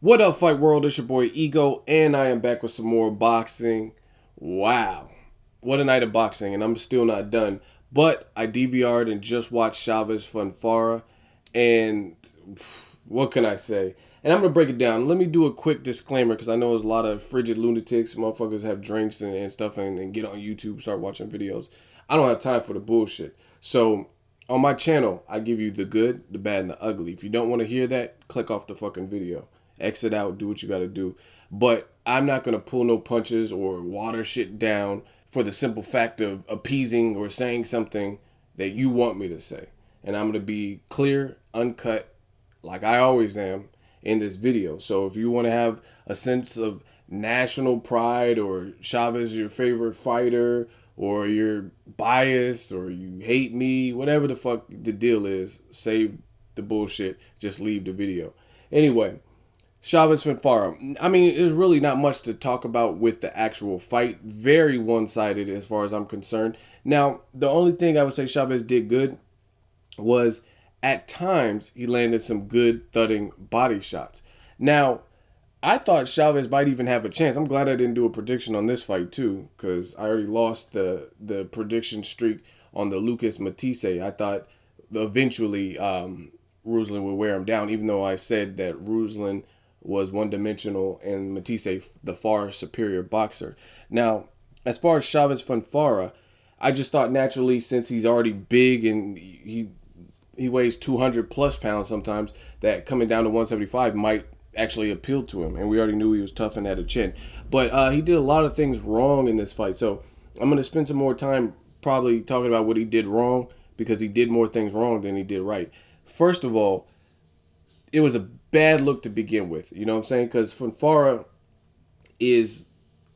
What up, Fight World? It's your boy Ego, and I am back with some more boxing. Wow. What a night of boxing, and I'm still not done. But I DVR'd and just watched Chavez Fonfara, and what can I say? And I'm going to break it down. Let me do a quick disclaimer, because I know there's a lot of frigid lunatics, motherfuckers have drinks and stuff, and get on YouTube, start watching videos. I don't have time for the bullshit. So, on my channel, I give you the good, the bad, and the ugly. If you don't want to hear that, click off the fucking video. Exit out, do what you got to do. But I'm not going to pull no punches or water shit down for the simple fact of appeasing or saying something that you want me to say. And I'm going to be clear, uncut, like I always am in this video. So if you want to have a sense of national pride, or Chavez your favorite fighter, or you're biased, or you hate me, whatever the fuck the deal is, save the bullshit, just leave the video. Anyway, Chavez Fonfara. I mean, there's really not much to talk about with the actual fight. Very one-sided as far as I'm concerned. Now, the only thing I would say Chavez did good was at times he landed some good thudding body shots. Now, I thought Chavez might even have a chance. I'm glad I didn't do a prediction on this fight too, because I already lost the prediction streak on the Lucas Matisse. I thought eventually Ruslan would wear him down, even though I said that Ruslan was one-dimensional and Matisse the far superior boxer. Now, as far as Chavez Fonfara, I just thought naturally, since he's already big and he weighs 200 plus pounds sometimes, that coming down to 175 might actually appeal to him. And we already knew he was tough and had a chin. But he did a lot of things wrong in this fight. So I'm going to spend some more time probably talking about what he did wrong, because he did more things wrong than he did right. First of all, it was a bad look to begin with. You know what I'm saying? Because Fonfara is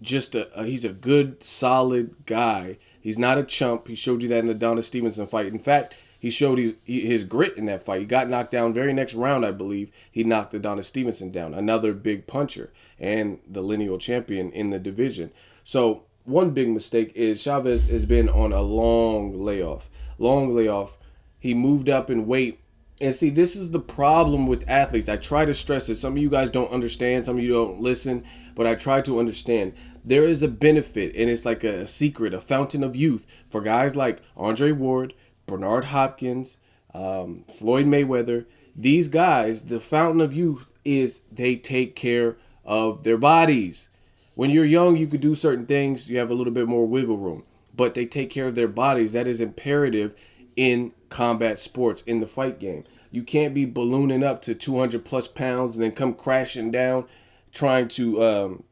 just he's a good, solid guy. He's not a chump. He showed you that in the Donna Stevenson fight. In fact, he showed his grit in that fight. He got knocked down very next round, I believe. He knocked the Donna Stevenson down, another big puncher and the lineal champion in the division. So one big mistake is Chavez has been on a long layoff. Long layoff. He moved up in weight. And see, this is the problem with athletes. I try to stress it. Some of you guys don't understand. Some of you don't listen. But I try to understand. There is a benefit, and it's like a secret, a fountain of youth for guys like Andrzej Ward, Bernard Hopkins, Floyd Mayweather. These guys, the fountain of youth is they take care of their bodies. When you're young, you could do certain things. You have a little bit more wiggle room. But they take care of their bodies. That is imperative in combat sports, in the fight game. You can't be ballooning up to 200 plus pounds and then come crashing down trying to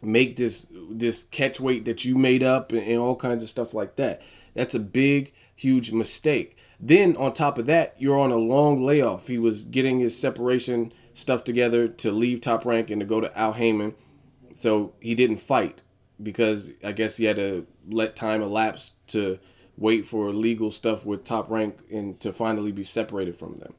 make this catch weight that you made up, and all kinds of stuff like that. That's a big, huge mistake. Then on top of that, you're on a long layoff. He was getting his separation stuff together to leave Top Rank and to go to Al Heyman. So he didn't fight because I guess he had to let time elapse to wait for legal stuff with Top Rank and to finally be separated from them.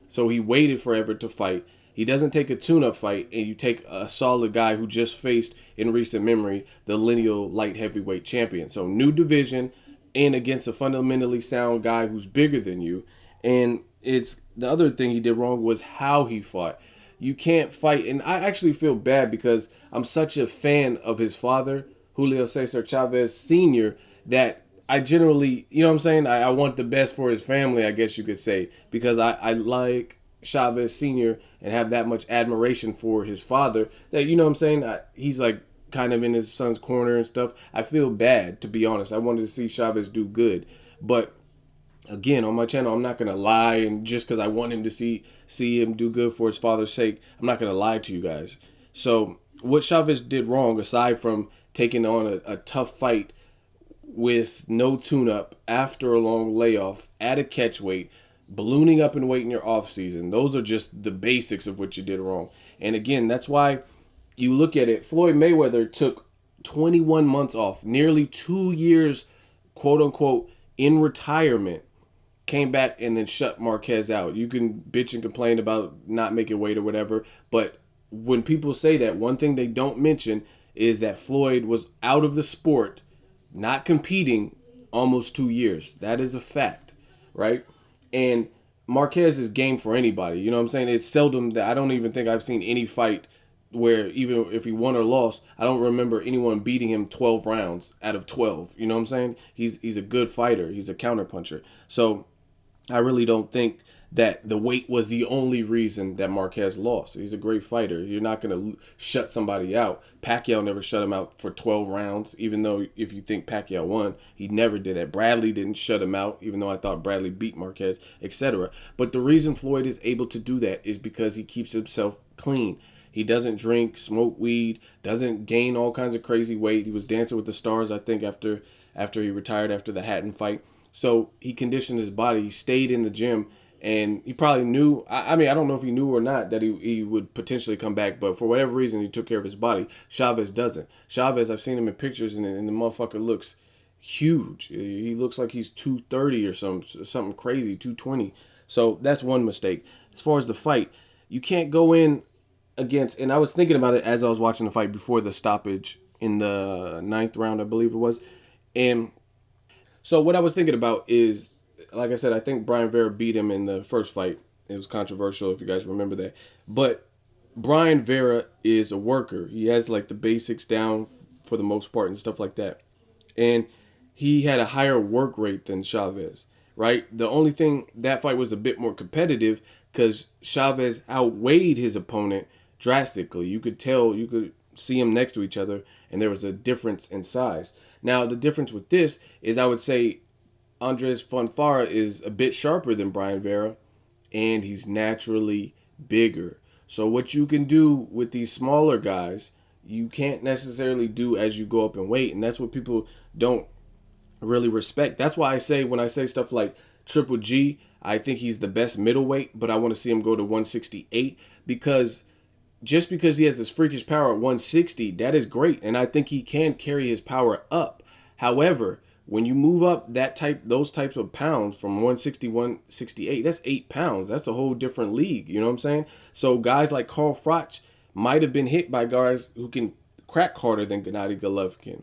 So he waited forever to fight. He doesn't take a tune-up fight, and you take a solid guy who just faced, in recent memory, the lineal light heavyweight champion. So new division, and against a fundamentally sound guy who's bigger than you. And it's the other thing he did wrong was how he fought. You can't fight, and I actually feel bad because I'm such a fan of his father, Julio Cesar Chavez Sr., that I generally, you know what I'm saying? I want the best for his family, I guess you could say, because I like Chavez Sr. and have that much admiration for his father that, you know what I'm saying? He's like kind of in his son's corner and stuff. I feel bad, to be honest. I wanted to see Chavez do good. But again, on my channel, I'm not going to lie, and just because I want him to see him do good for his father's sake, I'm not going to lie to you guys. So what Chavez did wrong, aside from taking on a tough fight with no tune-up after a long layoff at a catch weight, ballooning up in weight in your offseason. Those are just the basics of what you did wrong. And again, that's why you look at it. Floyd Mayweather took 21 months off, nearly 2 years, quote-unquote, in retirement, came back and then shut Marquez out. You can bitch and complain about not making weight or whatever, but when people say that, one thing they don't mention is that Floyd was out of the sport, not competing, almost 2 years. That is a fact, right? And Marquez is game for anybody. You know what I'm saying? It's seldom that I don't even think I've seen any fight where even if he won or lost, I don't remember anyone beating him 12 rounds out of 12. You know what I'm saying? He's a good fighter. He's a counterpuncher. So I really don't think that the weight was the only reason that Marquez lost. He's a great fighter. You're not going to shut somebody out. Pacquiao never shut him out for 12 rounds, even though if you think Pacquiao won, he never did that. Bradley didn't shut him out, even though I thought Bradley beat Marquez, etc. But the reason Floyd is able to do that is because he keeps himself clean. He doesn't drink, smoke weed, doesn't gain all kinds of crazy weight. He was dancing with the stars, I think, after he retired after the Hatton fight. So he conditioned his body. He stayed in the gym. And he probably knew, I mean, I don't know if he knew or not that he would potentially come back, but for whatever reason, he took care of his body. Chavez doesn't. Chavez, I've seen him in pictures, and the motherfucker looks huge. He looks like he's 230 or something crazy, 220. So that's one mistake. As far as the fight, you can't go in against, and I was thinking about it as I was watching the fight before the stoppage in the 9th round, I believe it was. And so what I was thinking about is, like I said, I think Brian Vera beat him in the first fight. It was controversial if you guys remember that. But Brian Vera is a worker. He has like the basics down for the most part and stuff like that. And he had a higher work rate than Chavez, right? The only thing, that fight was a bit more competitive because Chavez outweighed his opponent drastically. You could tell, you could see them next to each other, and there was a difference in size. Now, the difference with this is I would say Andrzej Fonfara is a bit sharper than Brian Vera, and he's naturally bigger. So what you can do with these smaller guys, you can't necessarily do as you go up in weight, and that's what people don't really respect. That's why I say, when I say stuff like Triple G, I think he's the best middleweight, but I want to see him go to 168, because just because he has this freakish power at 160, that is great, and I think he can carry his power up. However, when you move up those types of pounds from 160, 168, that's 8 pounds. That's a whole different league. You know what I'm saying? So guys like Carl Froch might have been hit by guys who can crack harder than Gennady Golovkin,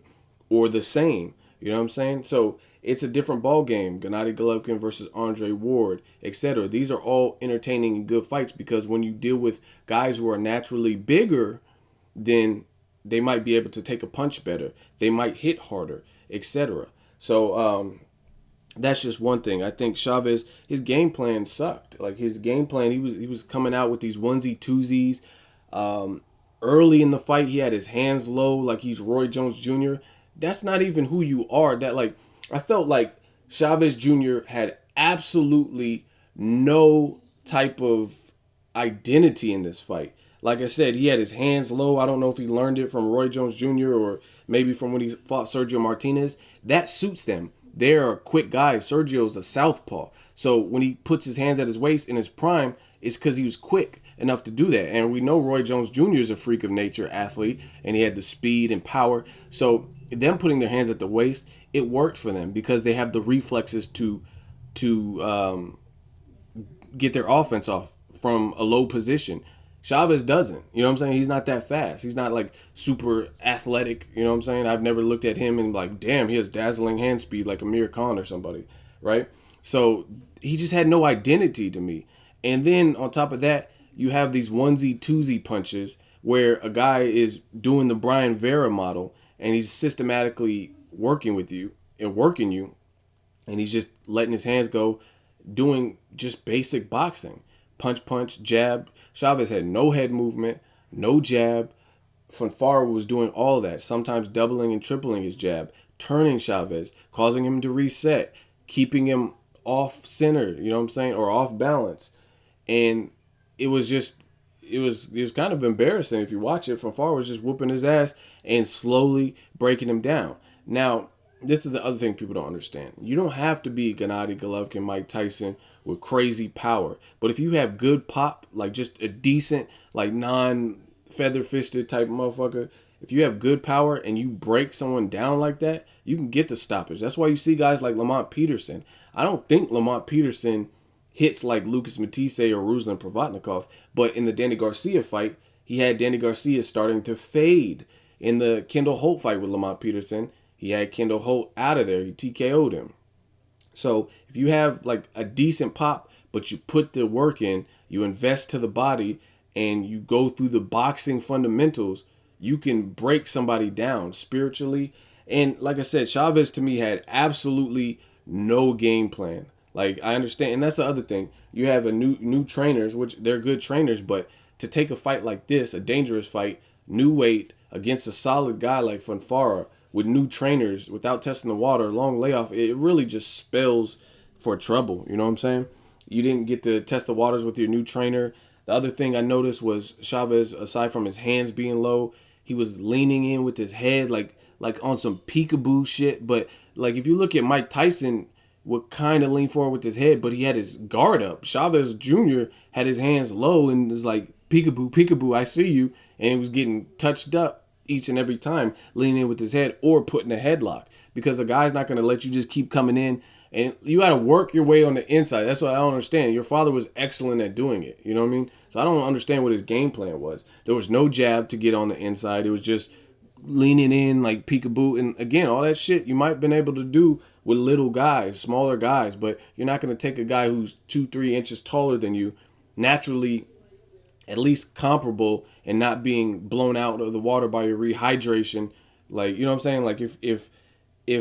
or the same. You know what I'm saying? So it's a different ball game. Gennady Golovkin versus Andre Ward, etc. These are all entertaining and good fights, because when you deal with guys who are naturally bigger, then they might be able to take a punch better. They might hit harder, etc. So that's just one thing. I think Chavez, his game plan sucked. Like his game plan, he was coming out with these onesie twosies. Early in the fight, he had his hands low like he's Roy Jones Jr. That's not even who you are. That, like, I felt like Chavez Jr. had absolutely no type of identity in this fight. Like I said, he had his hands low. I don't know if he learned it from Roy Jones Jr. or maybe from when he fought Sergio Martinez. That suits them. They're quick guys. Sergio's a southpaw. So when he puts his hands at his waist in his prime, it's because he was quick enough to do that. And we know Roy Jones Jr. is a freak of nature athlete, and he had the speed and power. So them putting their hands at the waist, it worked for them because they have the reflexes to get their offense off from a low position. Chavez doesn't. You know what I'm saying? He's not that fast. He's not like super athletic. You know what I'm saying? I've never looked at him and like, damn, he has dazzling hand speed like Amir Khan or somebody, right? So he just had no identity to me. And then on top of that, you have these onesie twosie punches where a guy is doing the Brian Vera model and he's systematically working with you and working you, and he's just letting his hands go, doing just basic boxing. Punch, jab. Chavez had no head movement, no jab. Fonfara was doing all that, sometimes doubling and tripling his jab, turning Chavez, causing him to reset, keeping him off center, you know what I'm saying, or off balance. And it was kind of embarrassing if you watch it. Fonfara was just whooping his ass and slowly breaking him down. Now, this is the other thing people don't understand. You don't have to be Gennady Golovkin, Mike Tyson with crazy power. But if you have good pop, like just a decent, like non-feather-fisted type motherfucker, if you have good power and you break someone down like that, you can get the stoppage. That's why you see guys like Lamont Peterson. I don't think Lamont Peterson hits like Lucas Matisse or Ruslan Provatnikov, but in the Danny Garcia fight, he had Danny Garcia starting to fade. In the Kendall Holt fight with Lamont Peterson, he had Kendall Holt out of there. He TKO'd him. So if you have like a decent pop, but you put the work in, you invest to the body, and you go through the boxing fundamentals, you can break somebody down spiritually. And like I said, Chavez to me had absolutely no game plan. Like, I understand, and that's the other thing. You have a new trainers, which they're good trainers, but to take a fight like this, a dangerous fight, new weight against a solid guy like Fonfara with new trainers, without testing the water, long layoff, it really just spells for trouble. You know what I'm saying? You didn't get to test the waters with your new trainer. The other thing I noticed was Chavez, aside from his hands being low, he was leaning in with his head like on some peekaboo shit. But like if you look at Mike Tyson, would kind of lean forward with his head, but he had his guard up. Chavez Jr. had his hands low and was like, peekaboo, peekaboo, I see you. And he was getting touched up each and every time, leaning in with his head or putting a headlock. Because the guy's not going to let you just keep coming in. And you got to work your way on the inside. That's what I don't understand. Your father was excellent at doing it. You know what I mean? So I don't understand what his game plan was. There was no jab to get on the inside. It was just leaning in like peekaboo. And again, all that shit you might have been able to do with little guys, smaller guys. But you're not going to take a guy who's 2-3 inches taller than you, naturally at least comparable, and not being blown out of the water by your rehydration. Like, you know what I'm saying? Like if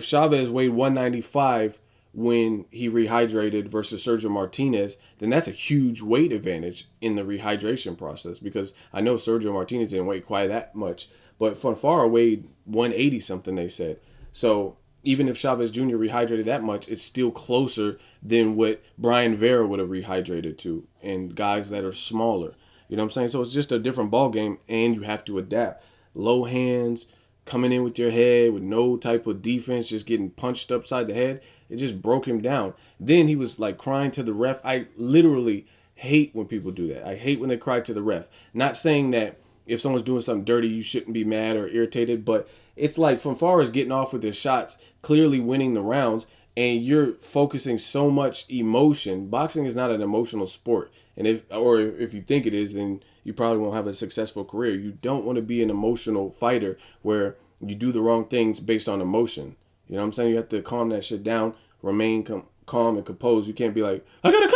Chavez weighed 195 when he rehydrated versus Sergio Martinez, then that's a huge weight advantage in the rehydration process, because I know Sergio Martinez didn't weigh quite that much, but Fonfara weighed 180 something, they said. So even if Chavez Jr. rehydrated that much, it's still closer than what Brian Vera would have rehydrated to, and guys that are smaller. You know what I'm saying? So it's just a different ball game, and you have to adapt. Low hands, coming in with your head with no type of defense, just getting punched upside the head. It just broke him down. Then he was like crying to the ref. I literally hate when people do that. I hate when they cry to the ref. Not saying that if someone's doing something dirty, you shouldn't be mad or irritated, but it's like Fonfara's getting off with his shots, clearly winning the rounds, and you're focusing so much emotion. Boxing is not an emotional sport. And if you think it is, then you probably won't have a successful career. You don't want to be an emotional fighter where you do the wrong things based on emotion. You know what I'm saying? You have to calm that shit down, remain calm and composed. You can't be like, I gotta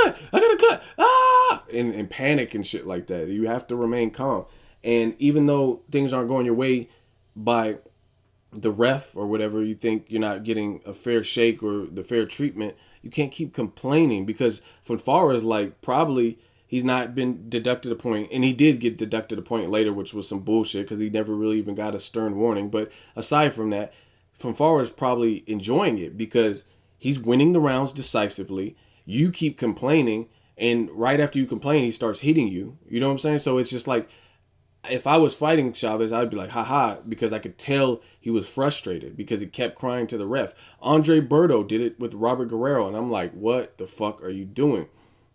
cut, ah, and panic and shit like that. You have to remain calm. And even though things aren't going your way by the ref or whatever, you think you're not getting a fair shake or the fair treatment, you can't keep complaining, because Fonfara is like, probably he's not been deducted a point, and he did get deducted a point later, which was some bullshit because he never really even got a stern warning. But aside from that, Fonfara is probably enjoying it because he's winning the rounds decisively. You keep complaining, and right after you complain, he starts hitting you. You know what I'm saying? So it's just like, if I was fighting Chavez, I'd be like, haha, because I could tell he was frustrated because he kept crying to the ref. Andre Berto did it with Robert Guerrero, and I'm like, what the fuck are you doing?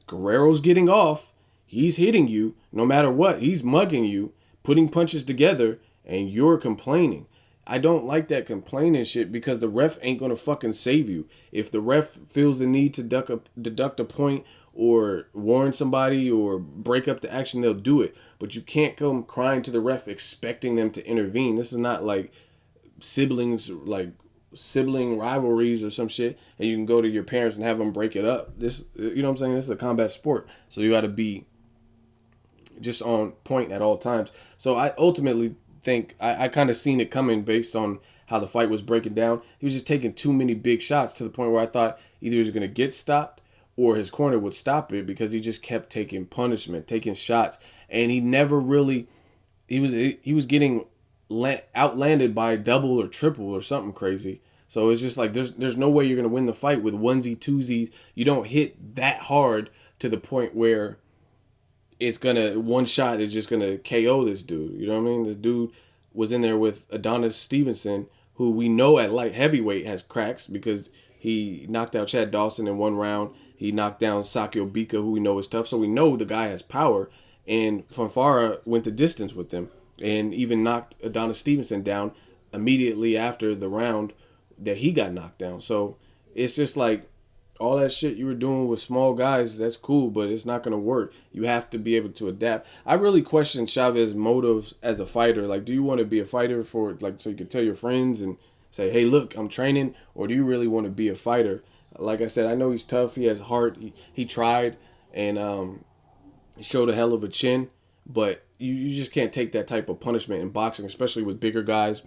Guerrero's getting off. He's hitting you no matter what. He's mugging you, putting punches together, and you're complaining. I don't like that complaining shit, because the ref ain't going to fucking save you. If the ref feels the need to deduct a point or warn somebody or break up the action, they'll do it. But you can't come crying to the ref expecting them to intervene. This is not like siblings, like sibling rivalries or some shit, and you can go to your parents and have them break it up. This, you know what I'm saying? This is a combat sport, so you got to be just on point at all times. So I ultimately think I kind of seen it coming based on how the fight was breaking down. He was just taking too many big shots to the point where I thought either he was going to get stopped or his corner would stop it, because he just kept taking punishment, taking shots, and he never really, he was getting outlanded by double or triple or something crazy. So it's just like there's no way you're going to win the fight with onesie twosies. You don't hit that hard to the point where it's gonna, one shot is just gonna KO this dude. You know what I mean? This dude was in there with Adonis Stevenson, who we know at light heavyweight has cracks because he knocked out Chad Dawson in one round. He knocked down Sakio Bika, who we know is tough. So we know the guy has power. And Fonfara went the distance with him and even knocked Adonis Stevenson down immediately after the round that he got knocked down. So it's just like, all that shit you were doing with small guys, that's cool, but it's not going to work. You have to be able to adapt. I really question Chavez's motives as a fighter. Like, do you want to be a fighter for, like, so you can tell your friends and say, hey, look, I'm training? Or do you really want to be a fighter? Like I said, I know he's tough. He has heart. He tried. and he showed a hell of a chin. But you just can't take that type of punishment in boxing, especially with bigger guys,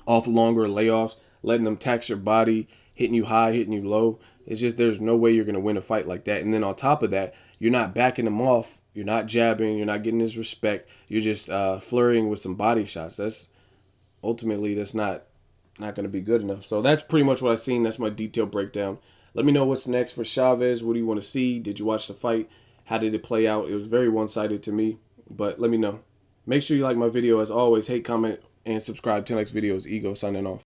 off longer layoffs, letting them tax your body, hitting you high, hitting you low. It's just there's no way you're going to win a fight like that. And then on top of that, you're not backing him off. You're not jabbing. You're not getting his respect. You're just flurrying with some body shots. That's not going to be good enough. So that's pretty much what I've seen. That's my detailed breakdown. Let me know what's next for Chavez. What do you want to see? Did you watch the fight? How did it play out? It was very one-sided to me, but let me know. Make sure you like my video. As always, hate, comment, and subscribe. 10x videos. Ego signing off.